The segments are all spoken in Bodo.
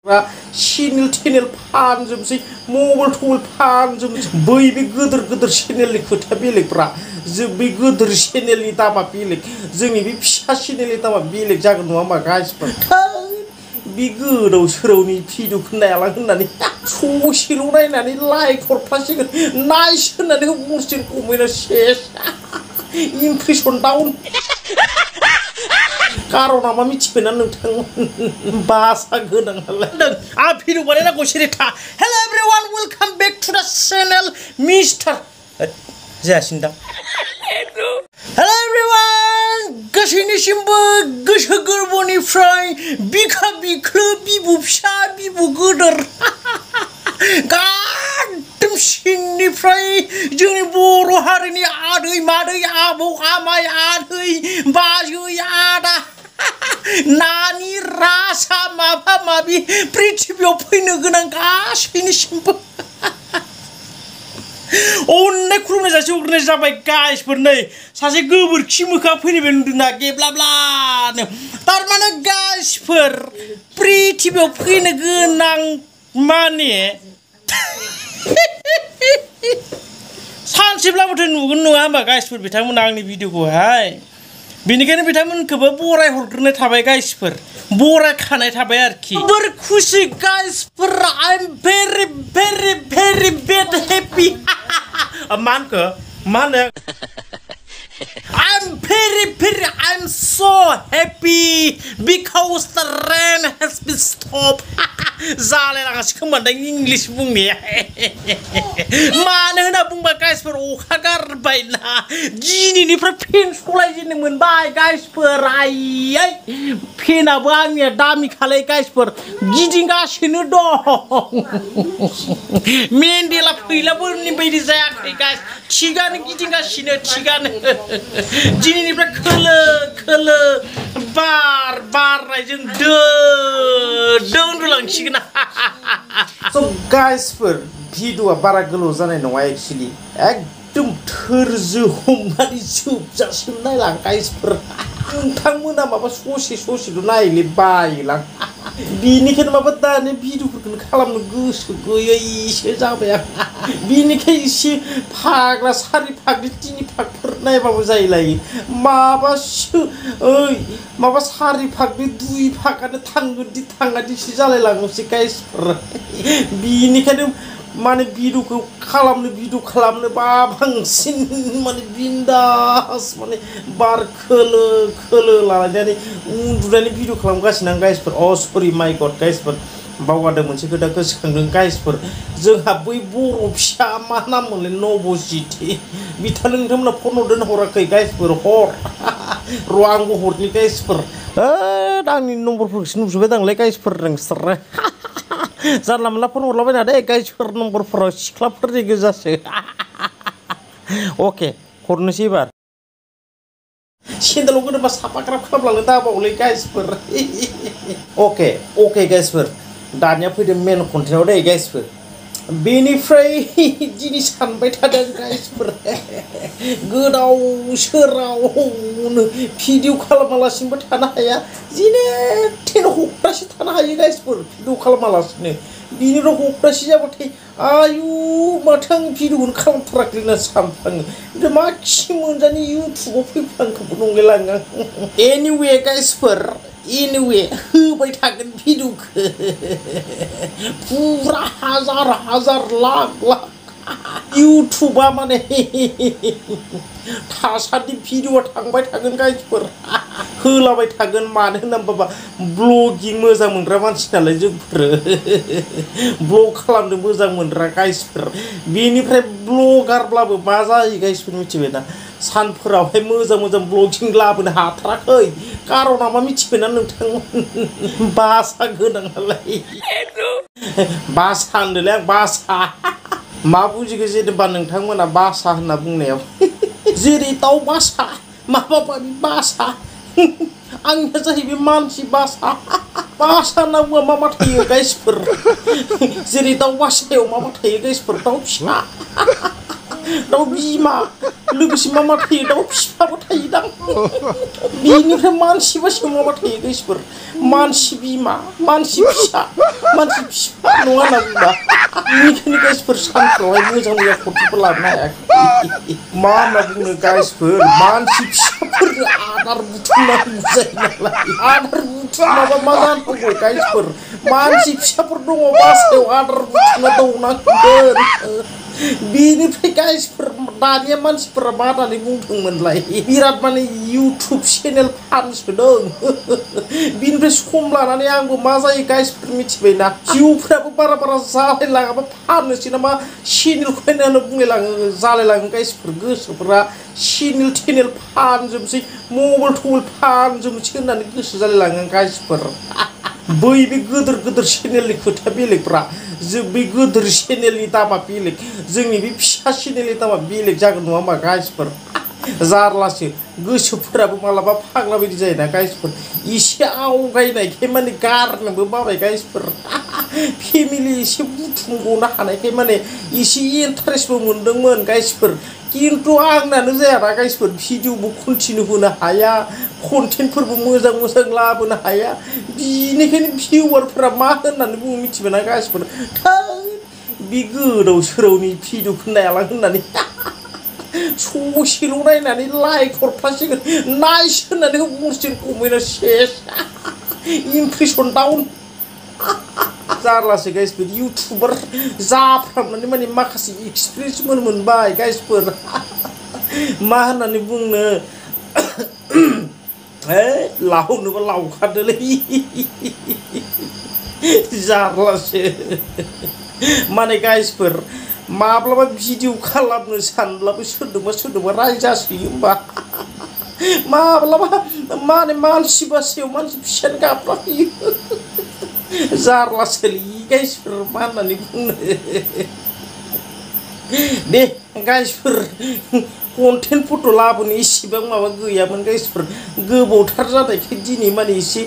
चेनेल चेनेल फानजोबसै मबाइल थबाइल फानजोबसै बै बे गोदोर गोदोर चेनेलनि खोथा बेलेगफ्रा जों बे गोदोर चेनेलनि दामा बेलेग जोंनि बे फिसा चेनेलनि दामा बेलेग जागोन नङा होमबा गाइसफोर बे गोदाव सोरावनि भिडिअखौ नायालां होननानै ससेल' नायनानै लाइक हरफ्लासिगोन नाइस होननानै बुंसिगोन कमेन्टआ सेस इमप्रेसन डाउन कारना मा मिथिबायना नोंथां बासा गोनां नालाय आं भिडिअ बानायनांगौ सिरिथा हेल' एभ्रिवान वेलकाम बेक टु द चेनेल मिस्टार जायासिनदां हेल' एभ्रिवान गासैनिसिमबो गोसो गोरबोनिफ्राय बिखा बिख्लो बिबु फिसा बिबु गोदोर गादोम सिंनिफ्राय जोंनि बर' हारिनि आदै मादै आबौ आमाय आदै बाजै आदा नानि रासा माबा माबि पृथिबियाव फैनो गोनां गासैनिसिमबो अननाय खुलुमनाय जासि हरनाय जाबाय गाइसफोर नै सासे गोबोरखि मोखा फैनाय नुदोंना गेब्लाब्लानो थारमाने गाइसफोर पृथिबियाव फैनो गोनां माने सानसेब्लाबोथ' नुगोन नङा होमबा गाइसफोर बिथांमोना आंनि भिडिअखौहाय बेनिखायनो बिथांमोनखौबो बराय हरग्रोनाय थाबाय गाइसफोर बराय खानाय थाबाय आरोखि बोर खुसि गाइसफोर I am very very very bad happy मा होनखो मा होनो I'm I'm so happy because the rain has been stopped जालायलाङासै खोमादां इंलिश बुंनाया मानो होनना बुंबा गाइसफोर अखा गारबायना दिनैनिफ्राय फेन सलायजेननो मोनबाय गाइसफोर आयै फेनाबो आंनिया दामिखालै गाइसफोर गिदिंगासिनो दं मेन्डेला फैलाफोरनि बायदि जायाखै गाइस थिगानो गिदिंगासिनो थिगानो दिनैनिफ्राय खोलो खोलो बार बारनायजों उन्दुलांसिगोन So गाइसफोर भिडिअआ बारा गोलाव जानाय नङा एक्चुअली एकदम थोरजो हमनानै जोबजासिम नायलां गाइसफोर नोंथांमोना माबा ससेल' नायले बायोलां बिनिखायनो माबा दानि भिडिअफोरखौनो खालामनो गोसो गैयैसो जाबाय आं बिनिखाय एसे फाग्ला सारि फाग्लि तिनि फागफोर नायबाबो जायोलाय माबा सारि फाग्लि दुइ फागानो थांगोनदि थाङादिसो जालायलाङोसै गाइसफोर बिनिखायनो माने भिडिअखौ भिडिअ खालामनो बांसिन माने बिन्दास माने बार खोलो खोलो लानानै उन्दुनानै भिडिअ खालामगासिनो आं गाइसफोर सरि माय गड गाइसफोर बावगारदों मोनसे खोथा गोसोखांदों गाइसफोर जोंहा बै बर' फिसा मा नाम मोनलाय नबजिति बिथांनो नोंथांमोना फन हरदों हराखै गाइसफोर हर र' आंबो हरनि गाइसफोर आंनि नम्बरफोरखौसो नुजोबबाय दांलै गाइसफोर नोंसोर जानला मोनला फन हरलाबायना दे गाइसफोर नम्बरफोराव सिख्लाफोरनि गोजासो अके हरनोसै एबार सेन्देलाव गोदोबा साफाग्राब खालामलांनो दाबावलै गाइसफोर अके गाइसफोर दानिया फैदों मेन कन्टेन्टआव दे गाइसफोर बेनिफ्राय दिनै सानबाय थादों गाइसफोर गोदाव सोरावनो भिडिअ खालामालासिनोबो थानो हाया जेने थेने हप्तासे थानो हायो गाइसफोर भिडिअ खालामालासिनो बिनिफ्राय हप्तासे जाबाथाय आयु माथो आं भिडिअखौनो खालामथाराखै होनना सानफ्लाङो ओमफ्राय मा खि मोनजानि इउटुबाव फैफ्लांखोबो नंलायलाङो आं एनिवे गाइसफोर होबाय थागोन भिडिअखौ पुरा हाजार लाख इउटुबा माने थासान्दि भिडिअआ थांबाय थागोन गाइसफोर होलाबाय थागोन मानो होनना बुंबा ब्लगिं मोजां मोनग्रा मानसि नालाय जोंफोर ब्लग खालामनो मोजां मोनग्रा गाइसफोर बेनिफ्राय ब्लगारब्लाबो मा जायो गाइसफोर मिथिबायना सानफोरावहाय मोजां ब्लगिं लाबोनो हाथाराखै कारना मा मिथिबायना नोंथांमोन बासा गोनां नालाय बासा होनदोंलै आं बासा मा बुजिगो जेनेबा नोंथांमोना बासा होनना बुंनायाव जेरै दाउ बासा माबा माबि बासा आंनिया जाहैबाय मानसि बासा होनना बुङा मा थायो गाइसफोर जेरै दाउ बासायाव मा थायो गाइसफोर दाउ फिसा दाउ बिमा लोगोसे मा मा थायो दाउ फिसाबो थायोदां बिनिफ्राय मानसि बासियाव मा मा थायो गाइसफोर मानसि बिमा मानसि फिसा मानसि फिसा नङा होनना बुंबा बेनिखायनो गाइसफोर सानफ्रावहाय मोजां मोजां फट'फोर लाबोनो हायाखै मा होनना बुंनो गाइसफोर मानसि फिसाफोरनो आदार बुथुमनांगौ जायो नालाय आदार बुथुमाबा मा जानांगौ गाइसफोर मानसि फिसाफोर दङ बासायाव आदार बुथुमना दौनांगोन बेनिफ्राय गाइसफोर दानिया मानसिफोरा मा होननानै बुंदोंमोनलाय बिराद माने इउटुब चेनेल फानसोदों बिनिफ्राय सम लानानै आंबो मा जायो गाइसफोर मिथिबायना जिउफ्राबो बारा बारा जालायलाङाबा फाननोसै नामा चेनेल खुलिनानै बुंलायलाङो जालायलाङो गाइसफोर गोसोफोरा चेनेल टेनेल फानजोबसै मबाइल थबाइल फानजोबसै होननानै गोसो जालायलाङो गाइसफोर बै बे गोदोर गोदोर चेनेलनि खोथा बेलेगफ्रा जों बे गोदोर चेनेलनि दामा बेलेग जोंनि बे फिसा चेनेलनि दामा बेलेग जागोन नङा होमबा गाइसफोर जारलासो गोसोफोराबो मालाबा फाग्ला बायदि जायोना गाइसफोर एसे आवगायनायखाय माने गारनोबो बाबाय गाइसफोर फेमिलि एसे बुथुमगनो हानायखाय माने एसे इन्टारेस्टबो मोनदोंमोन गाइसफोर खिन्थु आंनानो जायाना गाइसफोर भिडिअबो कन्टिनिउ होनो हाया कन्टेन्टफोरबो मोजां मोजां लाबोनो हाया बिनिखायनो भिउवारफोरा मा होननानै बुङो मिथिबायना गाइसफोर बे गोदाव सोरावनि भिडिअखौ नायालां होननानै ससेल' नायनानै लाइक हरफ्लासिगोन नाइस होननानै बुंसिगोन कमेन्टआव सेस इमप्रेसन डाउन जारलासो गाइसफोर इउटुबार जाफ्रामनानै माने माखासे एक्सपिरियेन्स मोनबाय गाइसफोर मा होननानै बुंनो लावनोबा लावखादोलै जारलासो माने गाइसफोर माब्लाबा भिडिअ खालामनो सानब्लाबो सोरदोंबा रायजासोयो होमबा माब्लाबा माने मानसि बासायाव मानसि फिसानो गाबलायो जारलासोलै गाइसफोर मा होननानै बुंनो दे गाइसफोर कन्टेन्ट फट' लाबोनो इसेबां माबा गैयामोन गाइसफोर गोबावथार जानायखाय दिनै माने एसे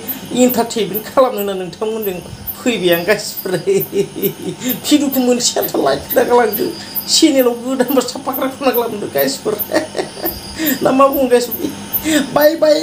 इन्टारटेनमेन्ट खालामनो होनना नोंथांमोनजों फैबाय आं गाइसफोर भिडिअखौ मोनसे आन्था लाइक होना गालांदो चेनेलाव गोदानबा साबस्क्राइब खालामना गालांदो गाइसफोर ना मा बुङो गाइसफोर बाय बाय